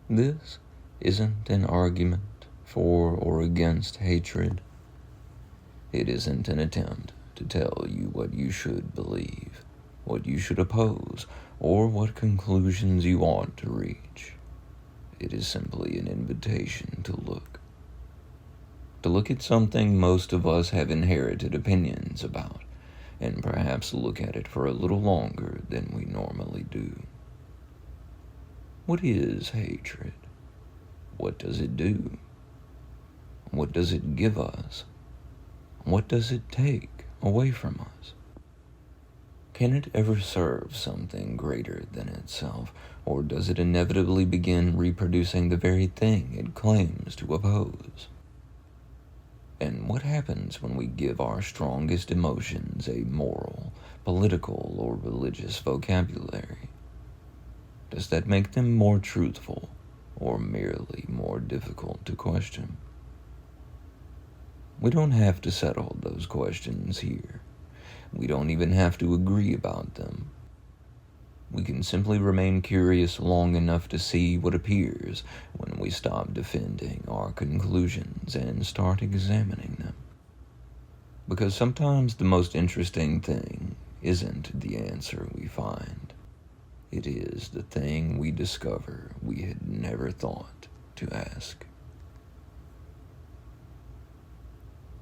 This isn't an argument for or against hatred. It isn't an attempt to tell you what you should believe, what you should oppose, or what conclusions you ought to reach. It is simply an invitation to look. To look at something most of us have inherited opinions about, and perhaps look at it for a little longer than we normally do. What is hatred? What does it do? What does it give us? What does it take away from us? Can it ever serve something greater than itself, or does it inevitably begin reproducing the very thing it claims to oppose? And what happens when we give our strongest emotions a moral, political, or religious vocabulary? Does that make them more truthful, or merely more difficult to question? We don't have to settle those questions here. We don't even have to agree about them. We can simply remain curious long enough to see what appears when we stop defending our conclusions and start examining them. Because sometimes the most interesting thing isn't the answer we find. It is the thing we discover we had never thought to ask.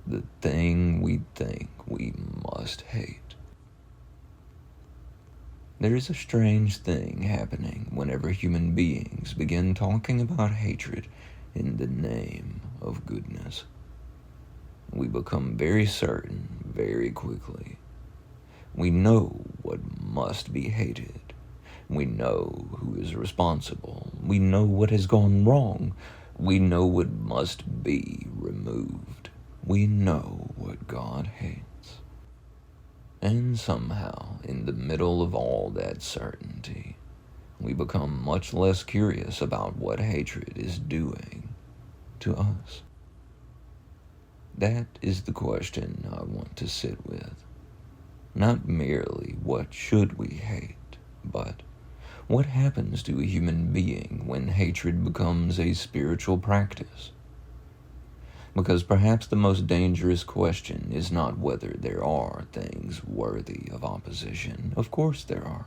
The thing we think we must hate. There is a strange thing happening whenever human beings begin talking about hatred in the name of goodness. We become very certain very quickly. We know what must be hated. We know who is responsible. We know what has gone wrong. We know what must be removed. We know what God hates. And somehow, in the middle of all that certainty, we become much less curious about what hatred is doing to us. That is the question I want to sit with. Not merely what should we hate, but what happens to a human being when hatred becomes a spiritual practice? Because perhaps the most dangerous question is not whether there are things worthy of opposition. Of course there are.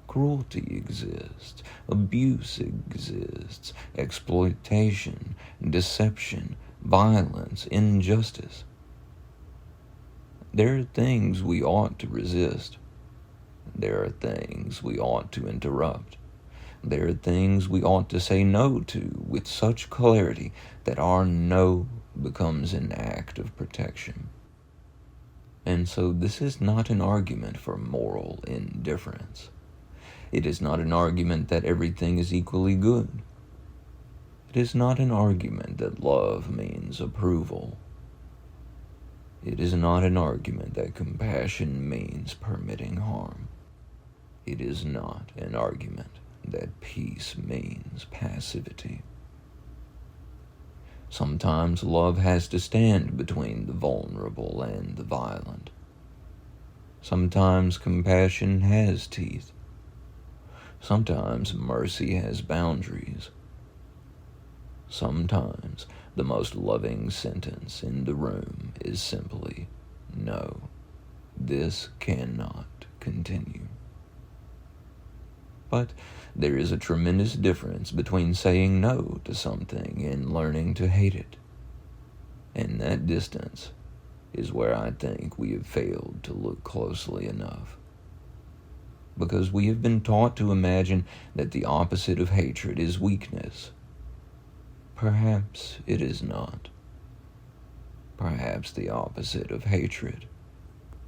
Cruelty exists, abuse exists, exploitation, deception, violence, injustice. There are things we ought to resist. There are things we ought to interrupt. There are things we ought to say no to with such clarity that our no becomes an act of protection. And so this is not an argument for moral indifference. It is not an argument that everything is equally good. It is not an argument that love means approval. It is not an argument that compassion means permitting harm. It is not an argument that peace means passivity. Sometimes love has to stand between the vulnerable and the violent. Sometimes compassion has teeth. Sometimes mercy has boundaries. Sometimes the most loving sentence in the room is simply, "No, this cannot continue." But there is a tremendous difference between saying no to something and learning to hate it. And that distance is where I think we have failed to look closely enough. Because we have been taught to imagine that the opposite of hatred is weakness. Perhaps it is not. Perhaps the opposite of hatred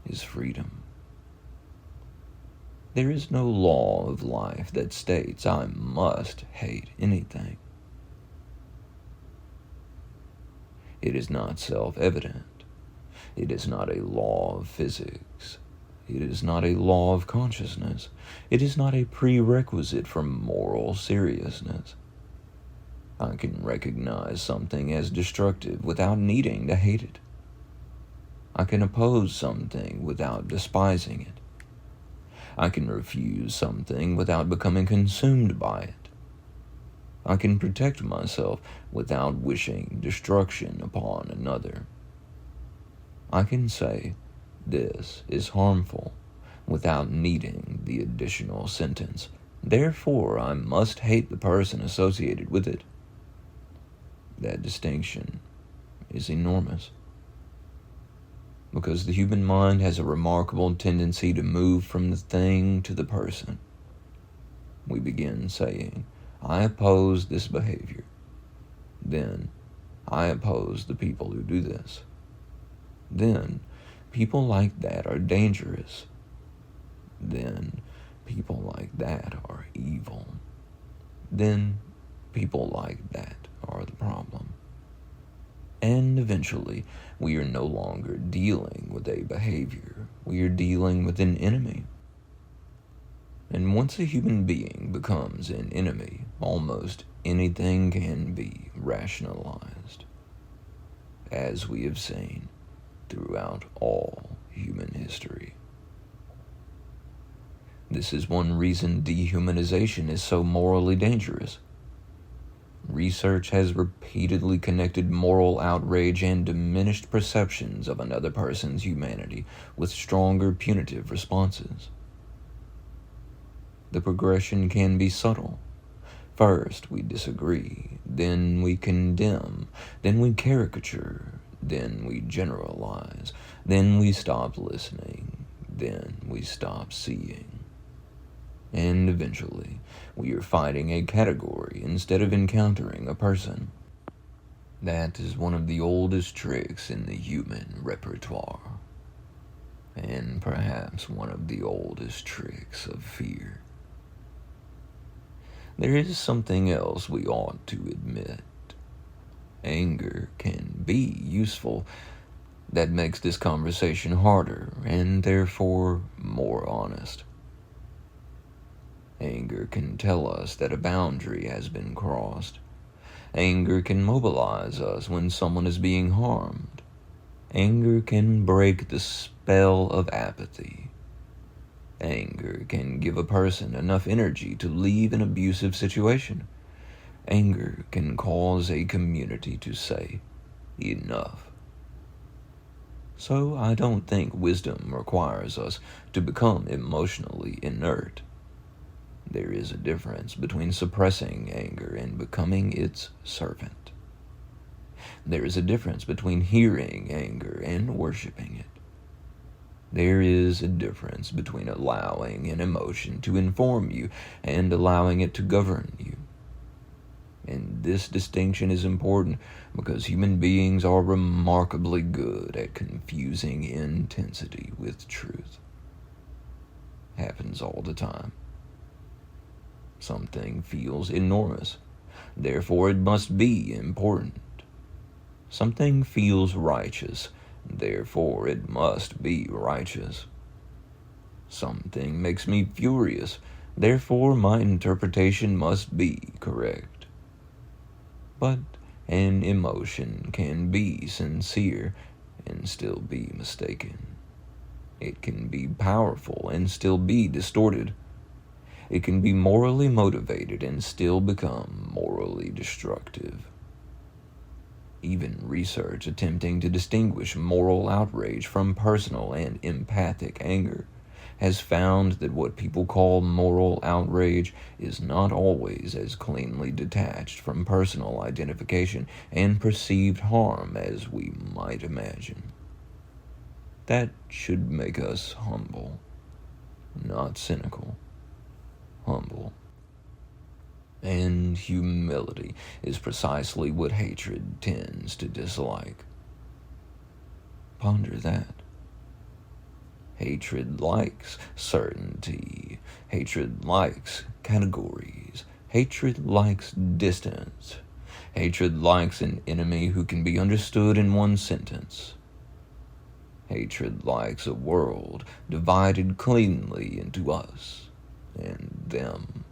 is freedom. There is no law of life that states I must hate anything. It is not self-evident. It is not a law of physics. It is not a law of consciousness. It is not a prerequisite for moral seriousness. I can recognize something as destructive without needing to hate it. I can oppose something without despising it. I can refuse something without becoming consumed by it. I can protect myself without wishing destruction upon another. I can say, this is harmful, without needing the additional sentence. Therefore, I must hate the person associated with it. That distinction is enormous, because the human mind has a remarkable tendency to move from the thing to the person. We begin saying, I oppose this behavior. Then, I oppose the people who do this. Then, people like that are dangerous. Then, people like that are evil. Then, people like that are the problem. And eventually, we are no longer dealing with a behavior. We are dealing with an enemy. And once a human being becomes an enemy, almost anything can be rationalized, as we have seen throughout all human history. This is one reason dehumanization is so morally dangerous. Research has repeatedly connected moral outrage and diminished perceptions of another person's humanity with stronger punitive responses. The progression can be subtle. First, we disagree, then we condemn, then we caricature, then we generalize, then we stop listening, then we stop seeing. And eventually, we are fighting a category instead of encountering a person. That is one of the oldest tricks in the human repertoire, and perhaps one of the oldest tricks of fear. There is something else we ought to admit. Anger can be useful. That makes this conversation harder, and therefore more honest. Anger can tell us that a boundary has been crossed. Anger can mobilize us when someone is being harmed. Anger can break the spell of apathy. Anger can give a person enough energy to leave an abusive situation. Anger can cause a community to say, enough. So I don't think wisdom requires us to become emotionally inert. There is a difference between suppressing anger and becoming its servant. There is a difference between hearing anger and worshiping it. There is a difference between allowing an emotion to inform you and allowing it to govern you. And this distinction is important because human beings are remarkably good at confusing intensity with truth. Happens all the time. Something feels enormous, therefore it must be important. Something feels righteous, therefore it must be righteous. Something makes me furious, therefore my interpretation must be correct. But an emotion can be sincere and still be mistaken. It can be powerful and still be distorted. It can be morally motivated and still become morally destructive. Even research attempting to distinguish moral outrage from personal and empathic anger has found that what people call moral outrage is not always as cleanly detached from personal identification and perceived harm as we might imagine. That should make us humble, not cynical. Humble. And humility is precisely what hatred tends to dislike. Ponder that. Hatred likes certainty. Hatred likes categories. Hatred likes distance. Hatred likes an enemy who can be understood in one sentence. Hatred likes a world divided cleanly into us and them.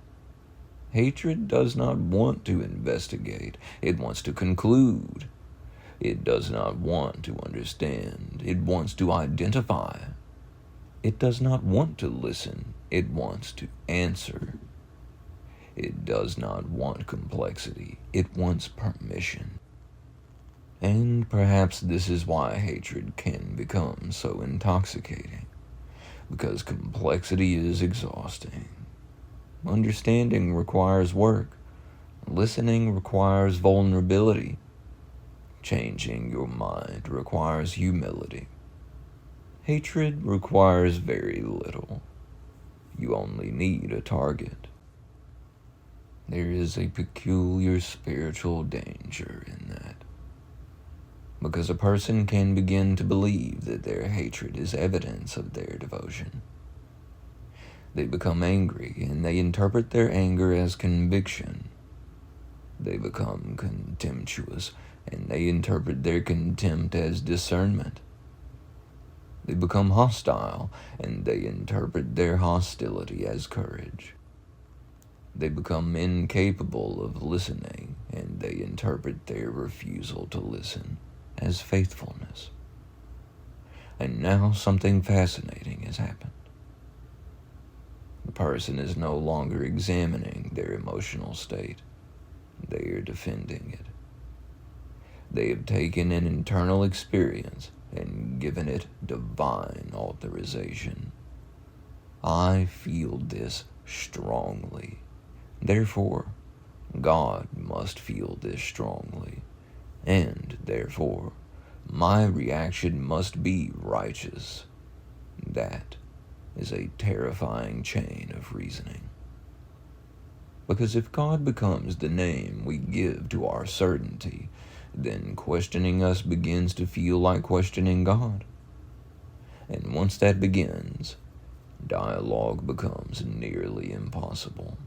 Hatred does not want to investigate. It wants to conclude. It does not want to understand. It wants to identify. It does not want to listen. It wants to answer. It does not want complexity. It wants permission. And perhaps this is why hatred can become so intoxicating, because complexity is exhausting. Understanding requires work. Listening requires vulnerability. Changing your mind requires humility. Hatred requires very little. You only need a target. There is a peculiar spiritual danger in that, because a person can begin to believe that their hatred is evidence of their devotion. They become angry, and they interpret their anger as conviction. They become contemptuous, and they interpret their contempt as discernment. They become hostile, and they interpret their hostility as courage. They become incapable of listening, and they interpret their refusal to listen as faithfulness. And now something fascinating has happened. The person is no longer examining their emotional state. They are defending it. They have taken an internal experience and given it divine authorization. I feel this strongly. Therefore, God must feel this strongly. And therefore, my reaction must be righteous. That is a terrifying chain of reasoning. Because if God becomes the name we give to our certainty, then questioning us begins to feel like questioning God. And once that begins, dialogue becomes nearly impossible.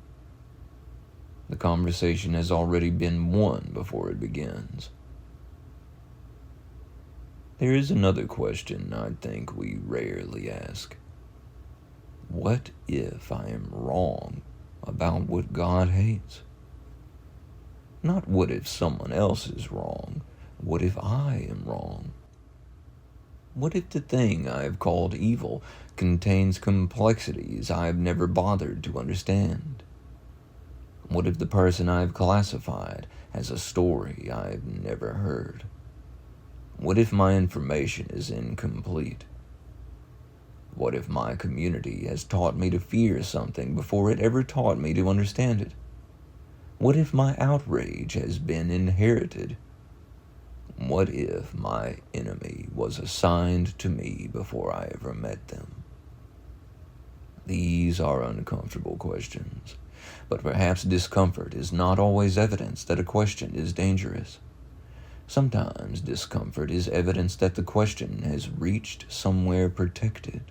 The conversation has already been won before it begins. There is another question I think we rarely ask. What if I am wrong about what God hates? Not what if someone else is wrong, what if I am wrong? What if the thing I have called evil contains complexities I have never bothered to understand? What if the person I have classified has a story I have never heard? What if my information is incomplete? What if my community has taught me to fear something before it ever taught me to understand it? What if my outrage has been inherited? What if my enemy was assigned to me before I ever met them? These are uncomfortable questions, but perhaps discomfort is not always evidence that a question is dangerous. Sometimes discomfort is evidence that the question has reached somewhere protected.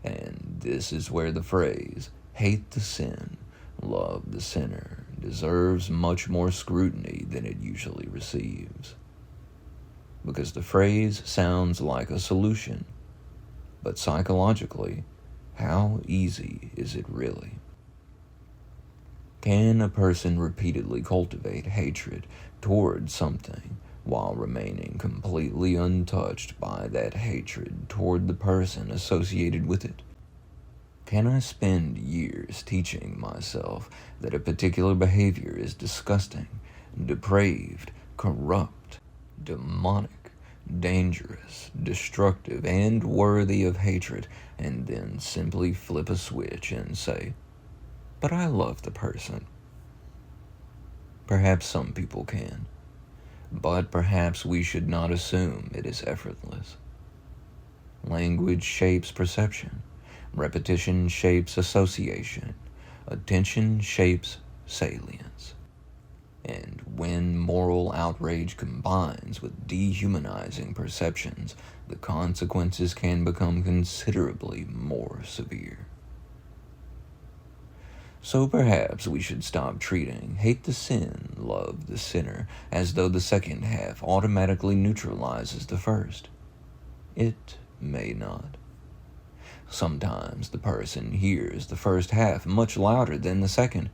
And this is where the phrase, hate the sin, love the sinner, deserves much more scrutiny than it usually receives. Because the phrase sounds like a solution, but psychologically, how easy is it really? Can a person repeatedly cultivate hatred toward something while remaining completely untouched by that hatred toward the person associated with it? Can I spend years teaching myself that a particular behavior is disgusting, depraved, corrupt, demonic, dangerous, destructive, and worthy of hatred, and then simply flip a switch and say, but I love the person? Perhaps some people can, but perhaps we should not assume it is effortless. Language shapes perception. Repetition shapes association. Attention shapes salience. And when moral outrage combines with dehumanizing perceptions, the consequences can become considerably more severe. So perhaps we should stop treating hate the sin, love the sinner, as though the second half automatically neutralizes the first. It may not. Sometimes the person hears the first half much louder than the second.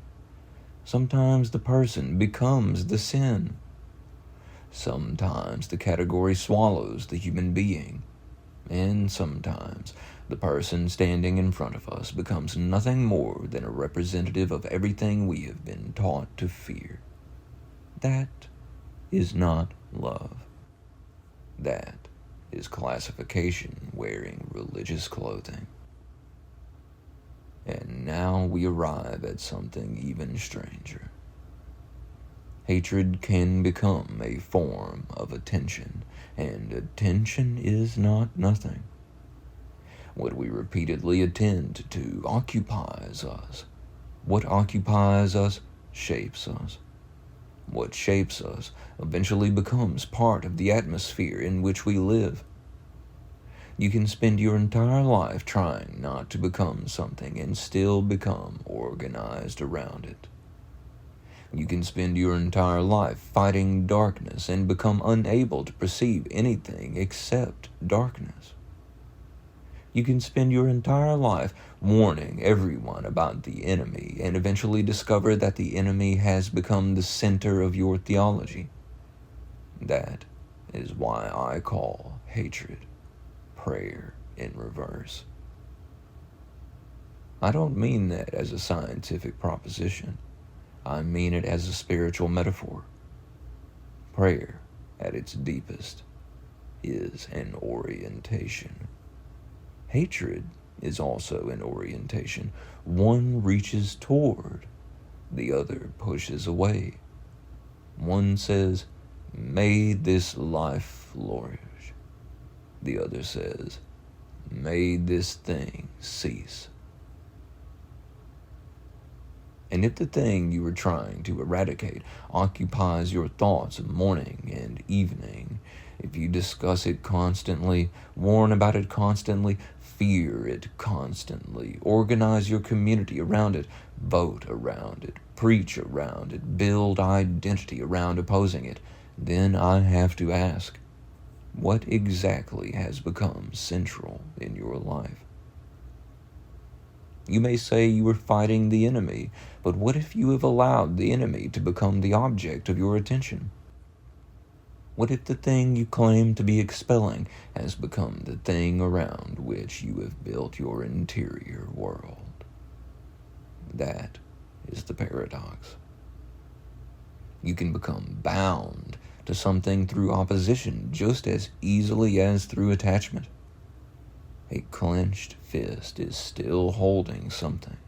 Sometimes the person becomes the sin. Sometimes the category swallows the human being. And sometimes the person standing in front of us becomes nothing more than a representative of everything we have been taught to fear. That is not love. That is classification wearing religious clothing. And now we arrive at something even stranger. Hatred can become a form of attention, and attention is not nothing. What we repeatedly attend to occupies us. What occupies us shapes us. What shapes us eventually becomes part of the atmosphere in which we live. You can spend your entire life trying not to become something and still become organized around it. You can spend your entire life fighting darkness and become unable to perceive anything except darkness. You can spend your entire life warning everyone about the enemy and eventually discover that the enemy has become the center of your theology. That is why I call hatred prayer in reverse. I don't mean that as a scientific proposition. I mean it as a spiritual metaphor. Prayer, at its deepest, is an orientation. Hatred is also an orientation. One reaches toward, the other pushes away. One says, "May this life flourish." The other says, "May this thing cease." And if the thing you are trying to eradicate occupies your thoughts morning and evening, if you discuss it constantly, warn about it constantly, fear it constantly, organize your community around it, vote around it, preach around it, build identity around opposing it, then I have to ask, what exactly has become central in your life? You may say you are fighting the enemy, but what if you have allowed the enemy to become the object of your attention? What if the thing you claim to be expelling has become the thing around which you have built your interior world? That is the paradox. You can become bound to something through opposition just as easily as through attachment. A clenched fist is still holding something.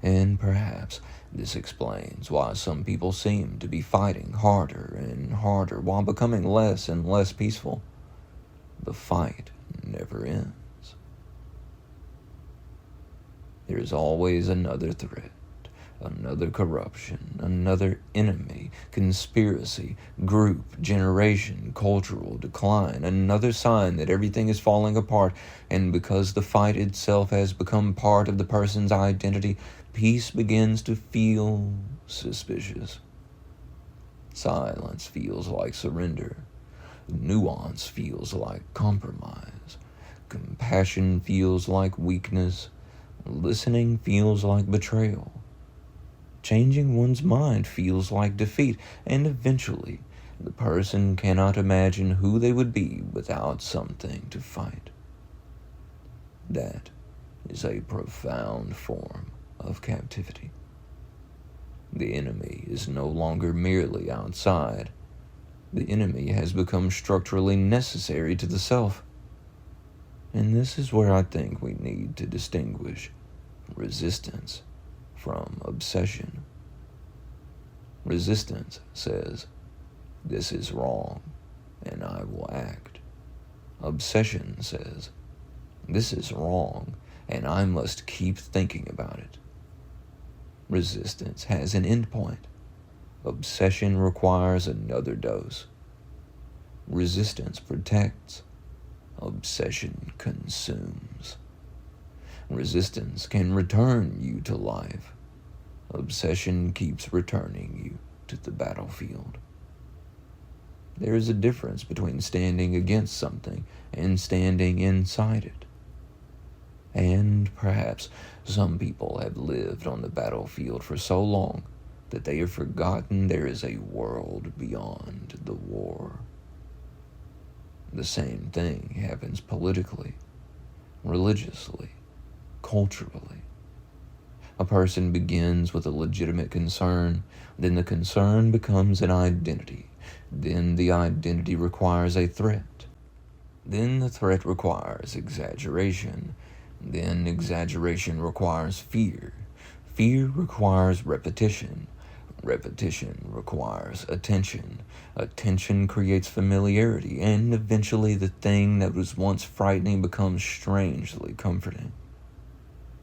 And perhaps this explains why some people seem to be fighting harder and harder while becoming less and less peaceful. The fight never ends. There is always another threat, another corruption, another enemy, conspiracy, group, generation, cultural decline, another sign that everything is falling apart, and because the fight itself has become part of the person's identity, peace begins to feel suspicious. Silence feels like surrender. Nuance feels like compromise. Compassion feels like weakness. Listening feels like betrayal. Changing one's mind feels like defeat, and eventually, the person cannot imagine who they would be without something to fight. That is a profound form of captivity. The enemy is no longer merely outside. The enemy has become structurally necessary to the self. And this is where I think we need to distinguish resistance from obsession. Resistance says, "This is wrong, and I will act." Obsession says, "This is wrong, and I must keep thinking about it." Resistance has an endpoint. Obsession requires another dose. Resistance protects. Obsession consumes. Resistance can return you to life. Obsession keeps returning you to the battlefield. There is a difference between standing against something and standing inside it. And perhaps some people have lived on the battlefield for so long that they have forgotten there is a world beyond the war. The same thing happens politically, religiously, culturally. A person begins with a legitimate concern, then the concern becomes an identity, then the identity requires a threat, then the threat requires exaggeration, then exaggeration requires fear, fear requires repetition, repetition requires attention, attention creates familiarity, and eventually the thing that was once frightening becomes strangely comforting.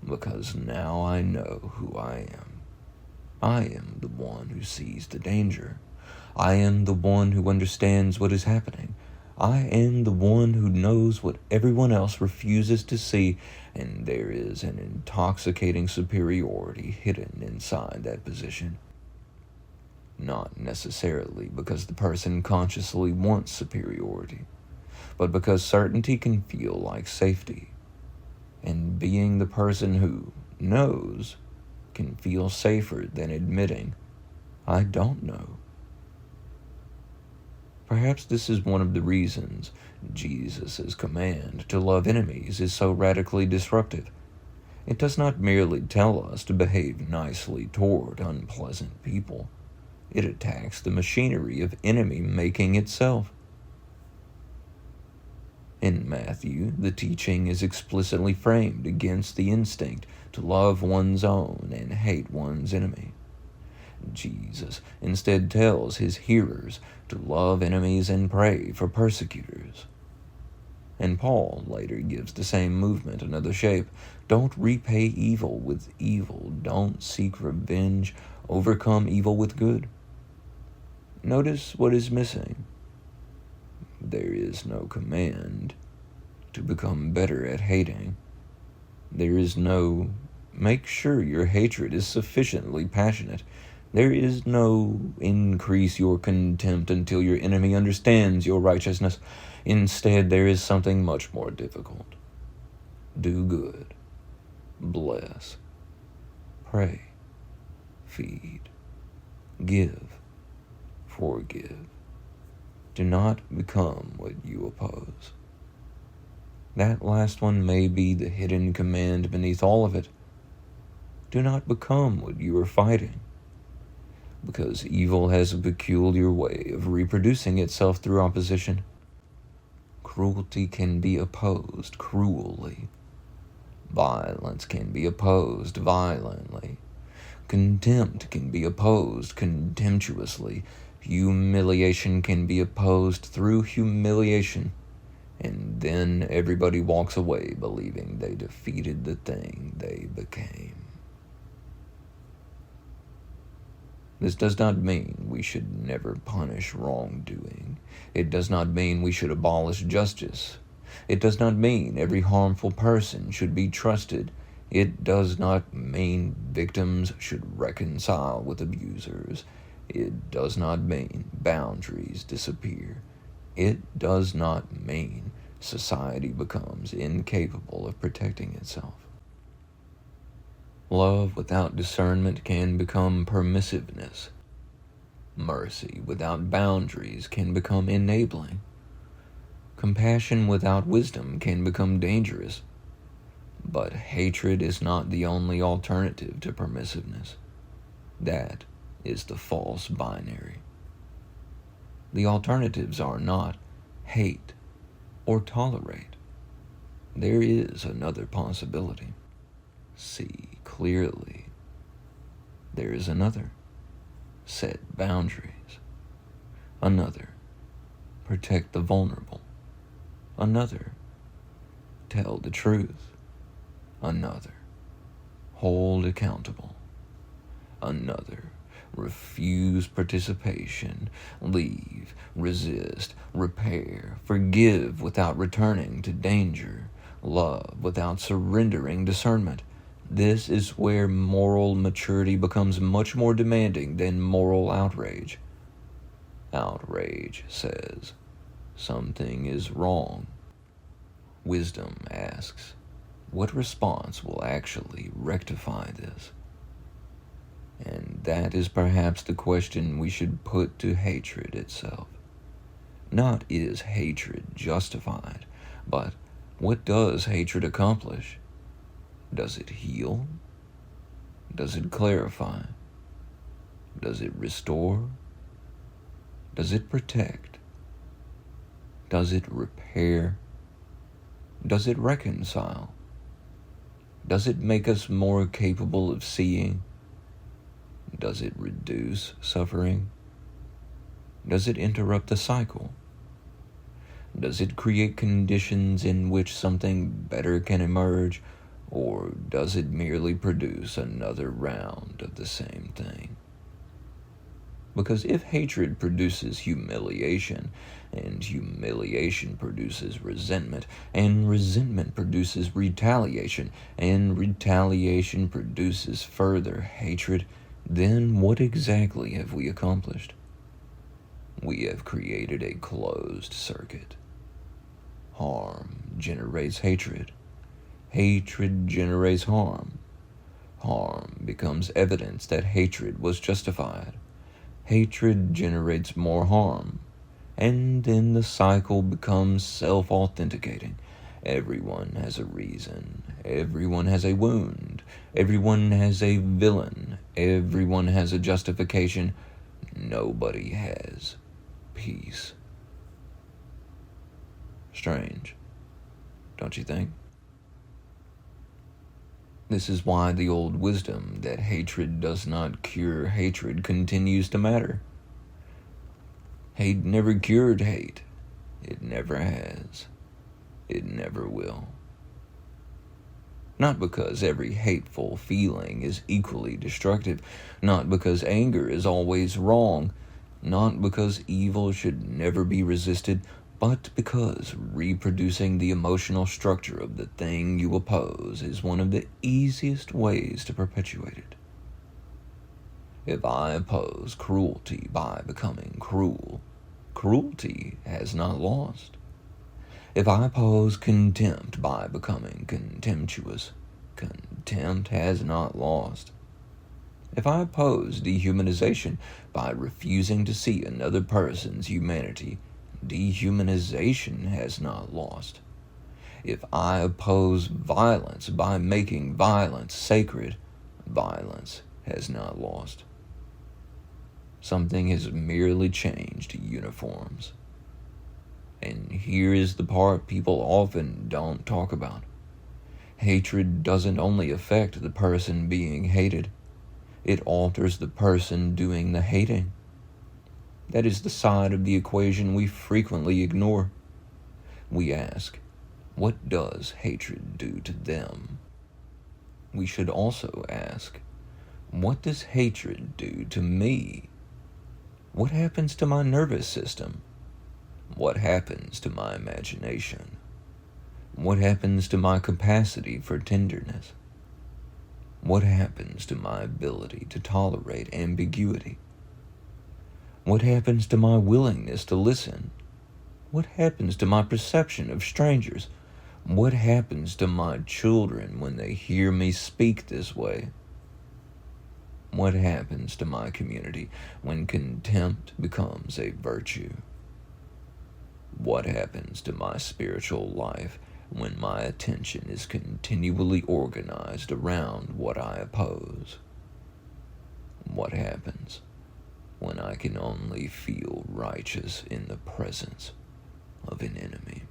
Because now I know who I am. I am the one who sees the danger. I am the one who understands what is happening. I am the one who knows what everyone else refuses to see, and there is an intoxicating superiority hidden inside that position. Not necessarily because the person consciously wants superiority, but because certainty can feel like safety, and being the person who knows can feel safer than admitting, I don't know. Perhaps this is one of the reasons Jesus' command to love enemies is so radically disruptive. It does not merely tell us to behave nicely toward unpleasant people. It attacks the machinery of enemy-making itself. In Matthew, the teaching is explicitly framed against the instinct to love one's own and hate one's enemy. Jesus instead tells his hearers to love enemies and pray for persecutors. And Paul later gives the same movement another shape. Don't repay evil with evil. Don't seek revenge. Overcome evil with good. Notice what is missing. There is no command to become better at hating. There is no make sure your hatred is sufficiently passionate. There is no increase your contempt until your enemy understands your righteousness. Instead, there is something much more difficult. Do good. Bless. Pray. Feed. Give. Forgive. Do not become what you oppose. That last one may be the hidden command beneath all of it. Do not become what you are fighting. Because evil has a peculiar way of reproducing itself through opposition. Cruelty can be opposed cruelly. Violence can be opposed violently. Contempt can be opposed contemptuously. Humiliation can be opposed through humiliation. And then everybody walks away believing they defeated the thing they became. This does not mean we should never punish wrongdoing. It does not mean we should abolish justice. It does not mean every harmful person should be trusted. It does not mean victims should reconcile with abusers. It does not mean boundaries disappear. It does not mean society becomes incapable of protecting itself. Love without discernment can become permissiveness. Mercy without boundaries can become enabling. Compassion without wisdom can become dangerous. But hatred is not the only alternative to permissiveness. That is the false binary. The alternatives are not hate or tolerate. There is another possibility. See clearly. There is another. Set boundaries. Another. Protect the vulnerable. Another. Tell the truth. Another. Hold accountable. Another. Refuse participation. Leave. Resist. Repair. Forgive without returning to danger. Love without surrendering discernment. This is where moral maturity becomes much more demanding than moral outrage. Outrage says, something is wrong. Wisdom asks, what response will actually rectify this? And that is perhaps the question we should put to hatred itself. Not is hatred justified, but what does hatred accomplish? Does it heal? Does it clarify? Does it restore? Does it protect? Does it repair? Does it reconcile? Does it make us more capable of seeing? Does it reduce suffering? Does it interrupt the cycle? Does it create conditions in which something better can emerge, or does it merely produce another round of the same thing? Because if hatred produces humiliation, and humiliation produces resentment, and resentment produces retaliation, and retaliation produces further hatred, then what exactly have we accomplished? We have created a closed circuit. Harm generates hatred. Hatred generates harm. Harm becomes evidence that hatred was justified. Hatred generates more harm. And then the cycle becomes self-authenticating. Everyone has a reason. Everyone has a wound. Everyone has a villain. Everyone has a justification. Nobody has peace. Strange, don't you think? This is why the old wisdom that hatred does not cure hatred continues to matter. Hate never cured hate. It never has. It never will. Not because every hateful feeling is equally destructive, not because anger is always wrong, not because evil should never be resisted, but because reproducing the emotional structure of the thing you oppose is one of the easiest ways to perpetuate it. If I oppose cruelty by becoming cruel, cruelty has not lost. If I oppose contempt by becoming contemptuous, contempt has not lost. If I oppose dehumanization by refusing to see another person's humanity, dehumanization has not lost. If I oppose violence by making violence sacred, violence has not lost. Something has merely changed uniforms. And here is the part people often don't talk about. Hatred doesn't only affect the person being hated, it alters the person doing the hating. That is the side of the equation we frequently ignore. We ask, what does hatred do to them? We should also ask, what does hatred do to me? What happens to my nervous system? What happens to my imagination? What happens to my capacity for tenderness? What happens to my ability to tolerate ambiguity? What happens to my willingness to listen? What happens to my perception of strangers? What happens to my children when they hear me speak this way? What happens to my community when contempt becomes a virtue? What happens to my spiritual life when my attention is continually organized around what I oppose? What happens when I can only feel righteous in the presence of an enemy?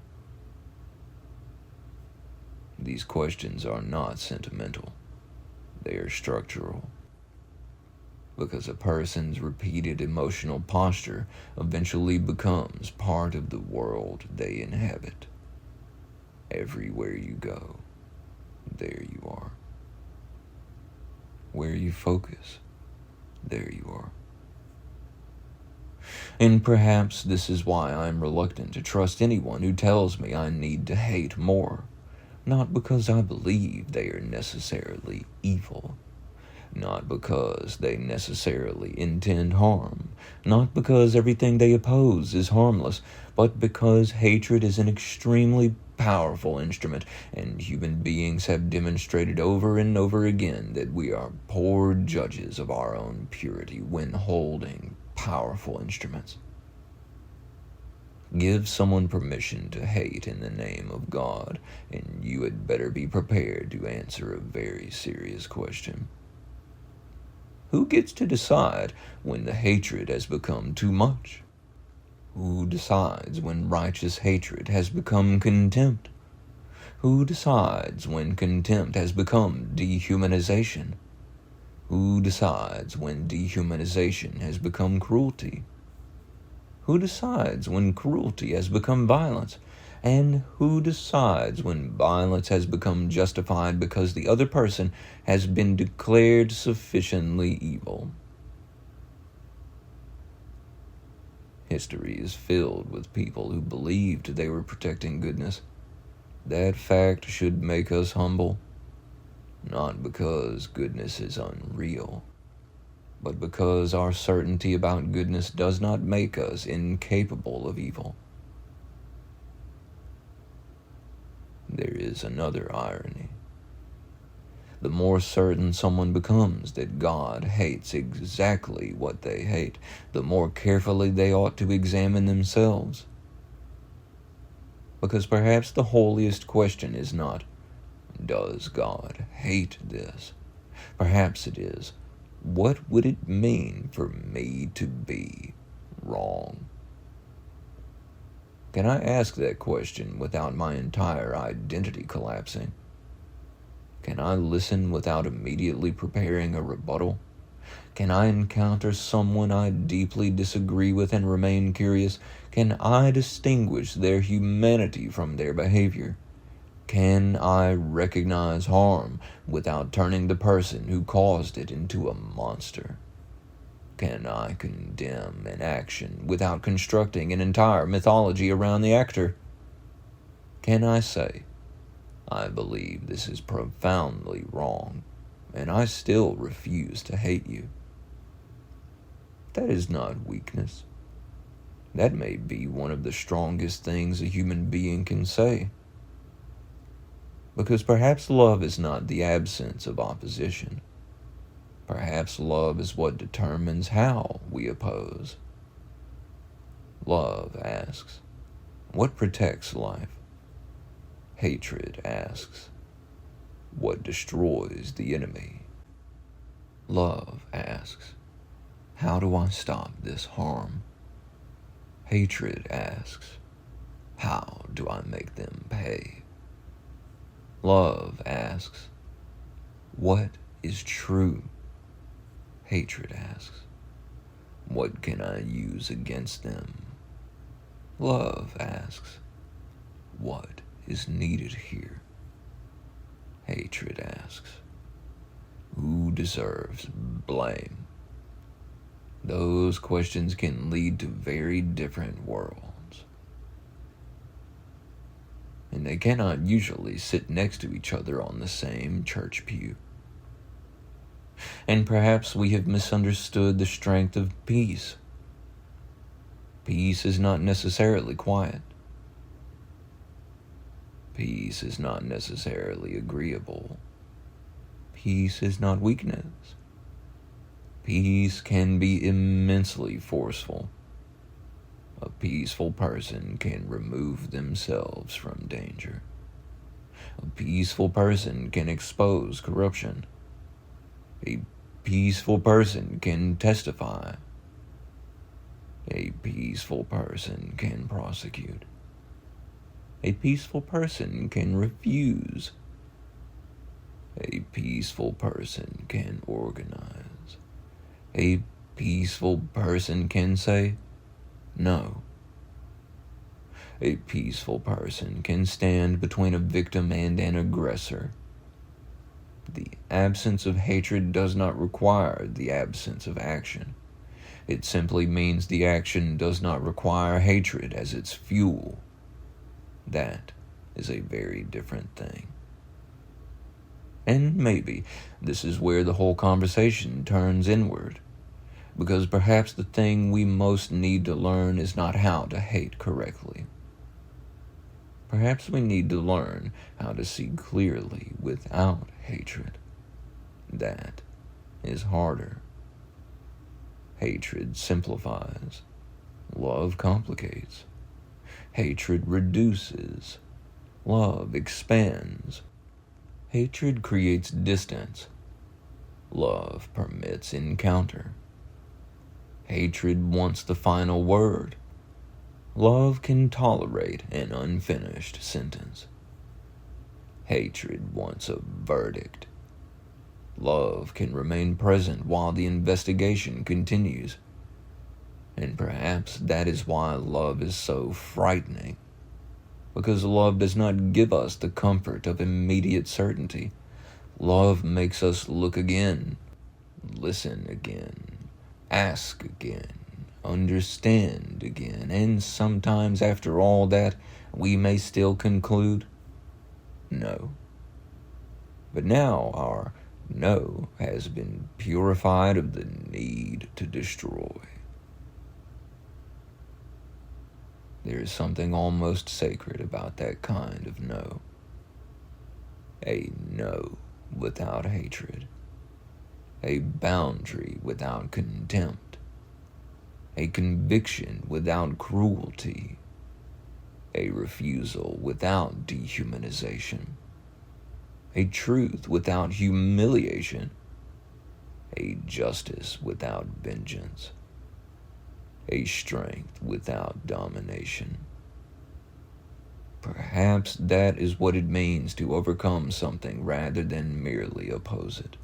These questions are not sentimental. They are structural. Because a person's repeated emotional posture eventually becomes part of the world they inhabit. Everywhere you go, there you are. Where you focus, there you are. And perhaps this is why I'm reluctant to trust anyone who tells me I need to hate more. Not because I believe they are necessarily evil. Not because they necessarily intend harm. Not because everything they oppose is harmless. But because hatred is an extremely powerful instrument, and human beings have demonstrated over and over again that we are poor judges of our own purity when holding powerful instruments. Give someone permission to hate in the name of God, and you had better be prepared to answer a very serious question. Who gets to decide when the hatred has become too much? Who decides when righteous hatred has become contempt? Who decides when contempt has become dehumanization? Who decides when dehumanization has become cruelty? Who decides when cruelty has become violence? And who decides when violence has become justified because the other person has been declared sufficiently evil? History is filled with people who believed they were protecting goodness. That fact should make us humble, not because goodness is unreal, but because our certainty about goodness does not make us incapable of evil. There is another irony. The more certain someone becomes that God hates exactly what they hate, the more carefully they ought to examine themselves. Because perhaps the holiest question is not, does God hate this? Perhaps it is, what would it mean for me to be wrong? Can I ask that question without my entire identity collapsing? Can I listen without immediately preparing a rebuttal? Can I encounter someone I deeply disagree with and remain curious? Can I distinguish their humanity from their behavior? Can I recognize harm without turning the person who caused it into a monster? Can I condemn an action without constructing an entire mythology around the actor? Can I say, I believe this is profoundly wrong, and I still refuse to hate you? That is not weakness. That may be one of the strongest things a human being can say. Because perhaps love is not the absence of opposition. Perhaps love is what determines how we oppose. Love asks, what protects life? Hatred asks, what destroys the enemy? Love asks, how do I stop this harm? Hatred asks, how do I make them pay? Love asks, what is true? Hatred asks, what can I use against them? Love asks, what is needed here? Hatred asks, who deserves blame? Those questions can lead to very different worlds. And they cannot usually sit next to each other on the same church pew. And perhaps we have misunderstood the strength of peace. Peace is not necessarily quiet. Peace is not necessarily agreeable. Peace is not weakness. Peace can be immensely forceful. A peaceful person can remove themselves from danger. A peaceful person can expose corruption. A peaceful person can testify. A peaceful person can prosecute. A peaceful person can refuse. A peaceful person can organize. A peaceful person can say no. A peaceful person can stand between a victim and an aggressor. The absence of hatred does not require the absence of action. It simply means the action does not require hatred as its fuel. That is a very different thing. And maybe this is where the whole conversation turns inward, because perhaps the thing we most need to learn is not how to hate correctly. Perhaps we need to learn how to see clearly without hatred. That is harder. Hatred simplifies. Love complicates. Hatred reduces. Love expands. Hatred creates distance. Love permits encounter. Hatred wants the final word. Love can tolerate an unfinished sentence. Hatred wants a verdict. Love can remain present while the investigation continues. And perhaps that is why love is so frightening. Because love does not give us the comfort of immediate certainty. Love makes us look again, listen again, ask again, understand again, and sometimes after all that, we may still conclude, no. But now our no has been purified of the need to destroy. There is something almost sacred about that kind of no. A no without hatred. A boundary without contempt. A conviction without cruelty. A refusal without dehumanization. A truth without humiliation. A justice without vengeance. A strength without domination. Perhaps that is what it means to overcome something rather than merely oppose it.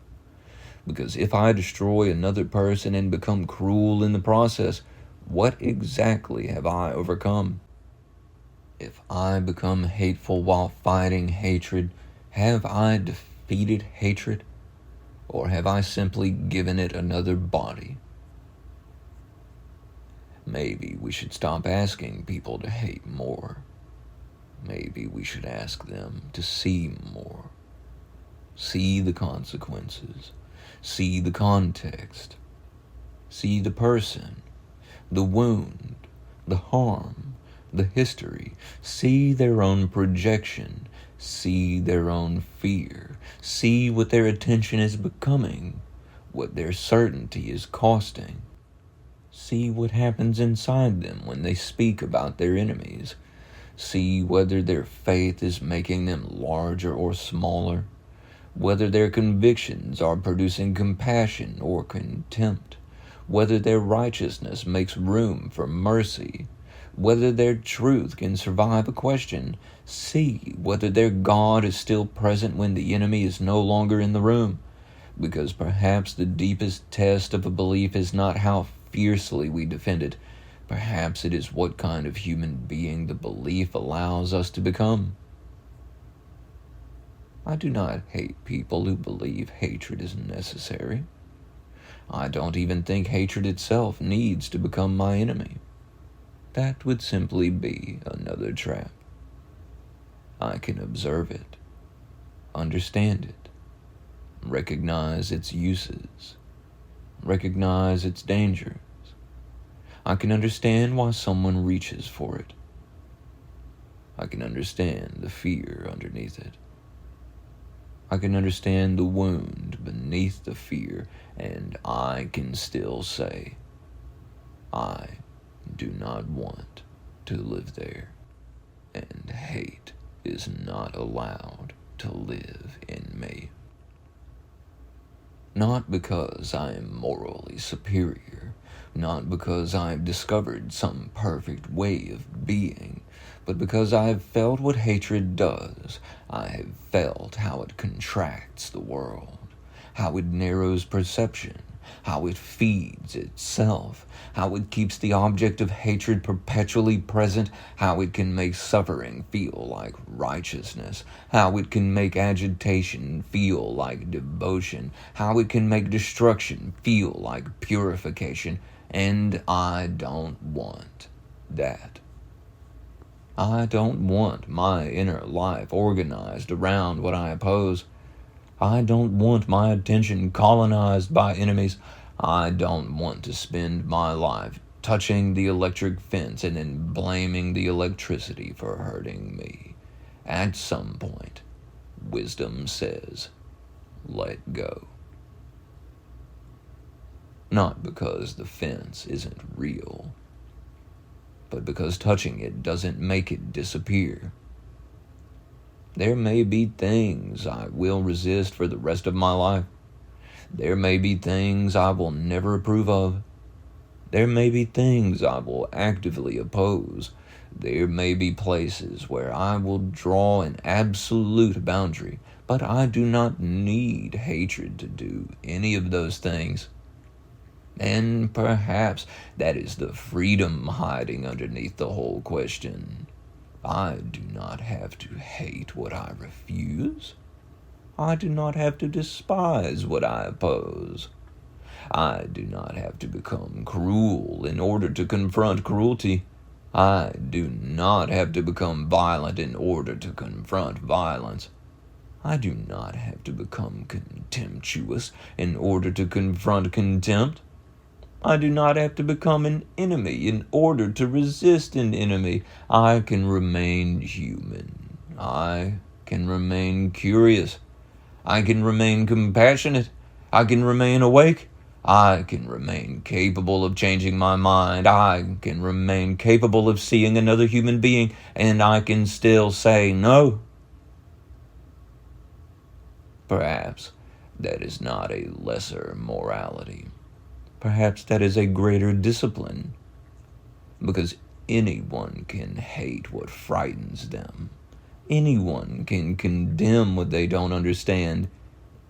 Because if I destroy another person and become cruel in the process, what exactly have I overcome? If I become hateful while fighting hatred, have I defeated hatred? Or have I simply given it another body? Maybe we should stop asking people to hate more. Maybe we should ask them to see more. See the consequences. See the context. See the person, the wound, the harm, the history. See their own projection. See their own fear. See what their attention is becoming, what their certainty is costing. See what happens inside them when they speak about their enemies. See whether their faith is making them larger or smaller, whether their convictions are producing compassion or contempt, whether their righteousness makes room for mercy, whether their truth can survive a question. See whether their God is still present when the enemy is no longer in the room, because perhaps the deepest test of a belief is not how fiercely we defend it. Perhaps it is what kind of human being the belief allows us to become. I do not hate people who believe hatred is necessary. I don't even think hatred itself needs to become my enemy. That would simply be another trap. I can observe it, understand it, recognize its uses, recognize its dangers. I can understand why someone reaches for it. I can understand the fear underneath it. I can understand the wound beneath the fear, and I can still say, I do not want to live there, and hate is not allowed to live in me. Not because I am morally superior, not because I've discovered some perfect way of being, but because I've felt what hatred does. I have felt how it contracts the world, how it narrows perception, how it feeds itself, how it keeps the object of hatred perpetually present, how it can make suffering feel like righteousness, how it can make agitation feel like devotion, how it can make destruction feel like purification, and I don't want that. I don't want my inner life organized around what I oppose. I don't want my attention colonized by enemies. I don't want to spend my life touching the electric fence and then blaming the electricity for hurting me. At some point, wisdom says, let go. Not because the fence isn't real, but because touching it doesn't make it disappear. There may be things I will resist for the rest of my life. There may be things I will never approve of. There may be things I will actively oppose. There may be places where I will draw an absolute boundary, but I do not need hatred to do any of those things. And perhaps that is the freedom hiding underneath the whole question. I do not have to hate what I refuse. I do not have to despise what I oppose. I do not have to become cruel in order to confront cruelty. I do not have to become violent in order to confront violence. I do not have to become contemptuous in order to confront contempt. I do not have to become an enemy in order to resist an enemy. I can remain human. I can remain curious. I can remain compassionate. I can remain awake. I can remain capable of changing my mind. I can remain capable of seeing another human being, and I can still say no. Perhaps that is not a lesser morality. Perhaps that is a greater discipline, because anyone can hate what frightens them. Anyone can condemn what they don't understand.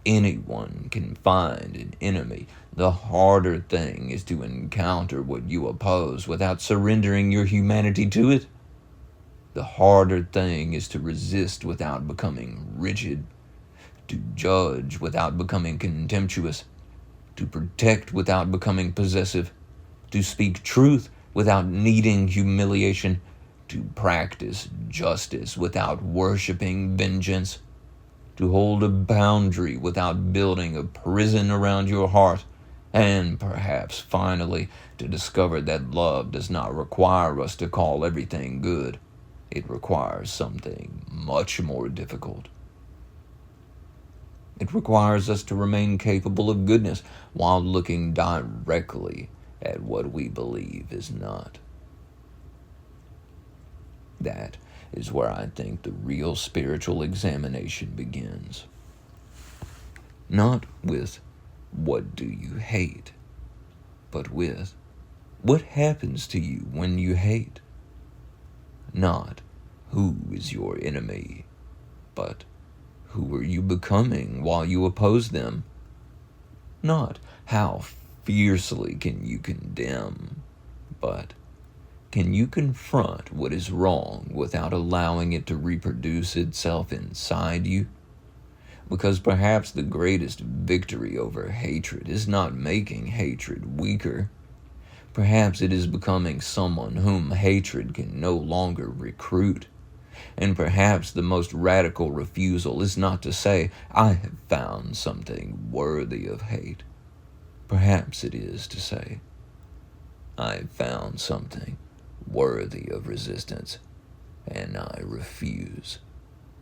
Anyone can find an enemy. The harder thing is to encounter what you oppose without surrendering your humanity to it. The harder thing is to resist without becoming rigid, to judge without becoming contemptuous, to protect without becoming possessive, to speak truth without needing humiliation, to practice justice without worshiping vengeance, to hold a boundary without building a prison around your heart, and perhaps finally to discover that love does not require us to call everything good. It requires something much more difficult. It requires us to remain capable of goodness while looking directly at what we believe is not. That is where I think the real spiritual examination begins. Not with what do you hate, but with what happens to you when you hate. Not who is your enemy, but who are you becoming while you oppose them? Not how fiercely can you condemn, but can you confront what is wrong without allowing it to reproduce itself inside you? Because perhaps the greatest victory over hatred is not making hatred weaker. Perhaps it is becoming someone whom hatred can no longer recruit. And perhaps the most radical refusal is not to say, I have found something worthy of hate. Perhaps it is to say, I have found something worthy of resistance, and I refuse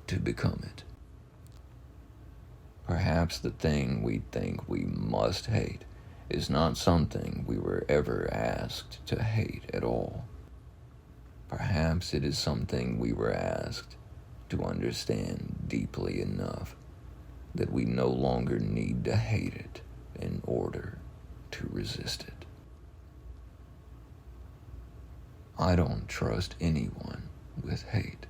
to become it. Perhaps the thing we think we must hate is not something we were ever asked to hate at all. Perhaps it is something we were asked to understand deeply enough that we no longer need to hate it in order to resist it. I don't trust anyone with hate.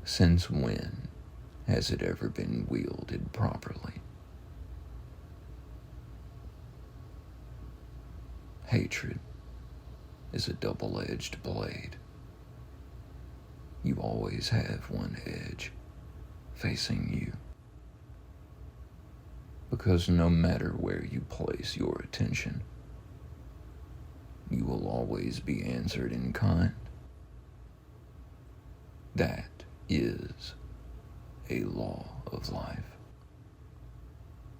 Since when has it ever been wielded properly? Hatred is a double-edged blade. You always have one edge facing you. Because no matter where you place your attention, you will always be answered in kind. That is a law of life.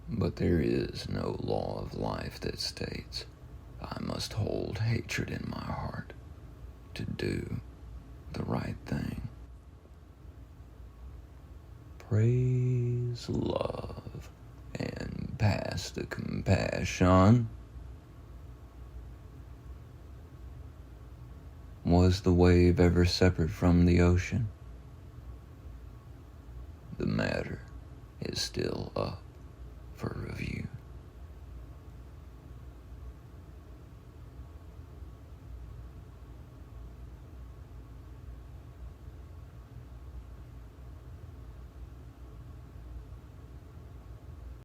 But there is no law of life that states, I must hold hatred in my heart to do the right thing. Praise love and pass the compassion. Was the wave ever separate from the ocean? The matter is still up for review.